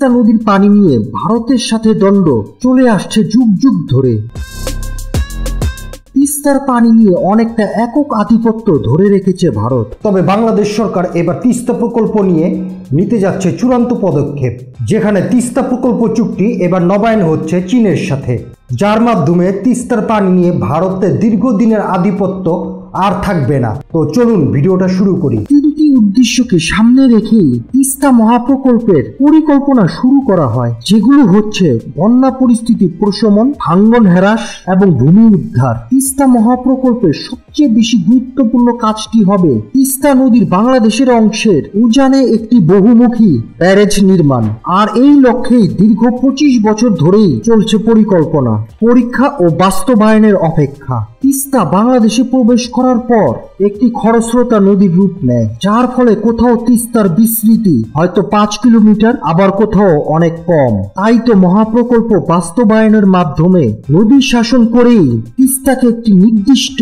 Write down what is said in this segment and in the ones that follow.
তিস্তা নদীর পানি নিয়ে ভারতের সাথে দ্বন্দ্ব চলে আসছে যুগ যুগ ধরে। তিস্তার পানি নিয়ে অনেকটা একক আধিপত্য ধরে রেখেছে ভারত। তবে বাংলাদেশ সরকার এবার তিস্তা প্রকল্প নিয়ে নিতে যাচ্ছে চূড়ান্ত পদক্ষেপ, যেখানে তিস্তা প্রকল্প চুক্তি এবার নবায়ন হচ্ছে চীনের সাথে, যার মাধ্যমে তিস্তার পানি নিয়ে ভারতের দীর্ঘদিনের আধিপত্য আর থাকবে না। তো চলুন ভিডিওটা শুরু করি। তিনটি উদ্দেশ্যকে সামনে রেখেই তিস্তা মহাপ্রকল্পের পরিকল্পনা শুরু করা হয়, যেগুলো হচ্ছে বন্যা পরিস্থিতি প্রশমন, ভাঙ্গন হ্রাস এবং ভূমি উদ্ধার। তিস্তা মহাপ্রকল্পের সবচেয়ে বেশি গুরুত্বপূর্ণ কাজটি হবে তিস্তা নদীর বাংলাদেশের অংশের উজানে একটি বহুমুখী ব্যারেজ নির্মাণ। আর এই লক্ষ্যেই দীর্ঘ 25 বছর ধরেই চলছে পরিকল্পনা, পরীক্ষা ও বাস্তবায়নের অপেক্ষা। তিস্তা বাংলাদেশে প্রবেশ করার পর একটি খরস্রোতা নদীর রূপ নেয়, যার ফলে কোথাও তিস্তার বিস্তৃতি হয়তো 5 কিলোমিটার, আবার কোথাও অনেক কম। তাই তো মহাপ্রকল্প বাস্তবায়নের মাধ্যমে নদী শাসন করেই তিস্তাকে একটি নির্দিষ্ট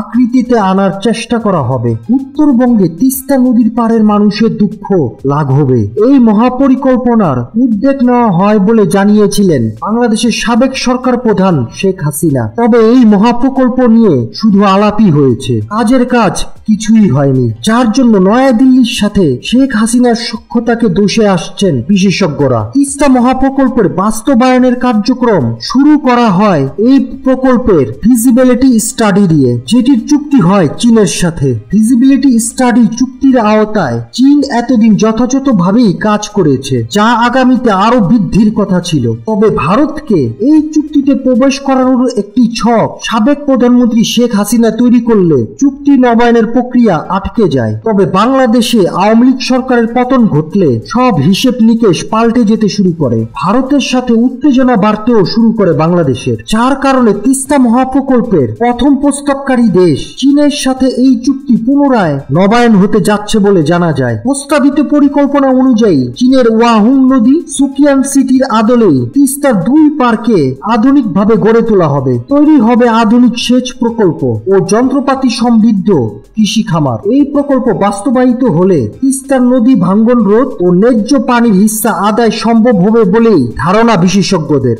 আকৃতিতে আনার চেষ্টা করা হবে। উত্তরবঙ্গে তিস্তা নদীর পাড়ের মানুষের দুঃখ লাঘবে এই মহাপরিকল্পনার উদ্যোগ নেওয়া হয় বলে জানিয়েছিলেন বাংলাদেশের সাবেক সরকার প্রধান শেখ হাসিনা। তবে এই মহাপ্রকল্প নিয়ে শুধু আলাপই হয়েছে, কাজের কাজ কিছুই হয়নি, যার জন্য নয়াদিল্লির সাথে শেখ হাসিনার সখ্যতাকে দোষে আসছেন বিশেষজ্ঞরা। তিস্তা মহাপ্রকল্পের বাস্তবায়নের কার্যক্রম শুরু করা হয় এই প্রকল্পের ফিজিবিলিটি স্টাডি দিয়ে, যেটির চুক্তি হয় চীনের সাথে। ফিজিবিলিটি স্টাডি চুক্তির আওতায় চীন এতদিন যথাযথভাবেই কাজ করেছে, যা আগামীতে আরো বৃদ্ধির কথা ছিল। তবে ভারতকে এই চুক্তিতে প্রবেশ করানোর একটি ছক সাবেক প্রধানমন্ত্রী শেখ হাসিনা তৈরি করলে চুক্তি নবায়নের প্রক্রিয়া আটকে যায়। তবে বাংলাদেশে আওয়ামী লীগ সরকারের পতন ঘটলে সব হিসেব নিকেশ পাল্টে যেতে শুরু করে, ভারতের সাথে উত্তেজনা বাড়তেও শুরু করে বাংলাদেশের, যার কারণে তিস্তা মহাপ্রকল্পের প্রথম প্রস্তাবকারী দেশ চীনের সাথে এই চুক্তি পুনরায় নবায়ন হতে যাচ্ছে বলে জানা যায়। প্রস্তাবিত পরিকল্পনা অনুযায়ী চীনের ওয়াহুং নদী সুকিয়ান সিটির আদলে তিস্তার 2 পার্কে আধুনিকভাবে গড়ে তোলা হবে। তৈরি হবে আধুনিক সেচ প্রকল্প ও যন্ত্রপাতি সমৃদ্ধ কৃষি খামার। এই প্রকল্প বাস্তবায়িত হলে তিস্তার নদী ভাঙ্গন রোধ ও ন্যায্য পানির হিস্সা আদায় সম্ভব হবে বলেই ধারণা বিশেষজ্ঞদের।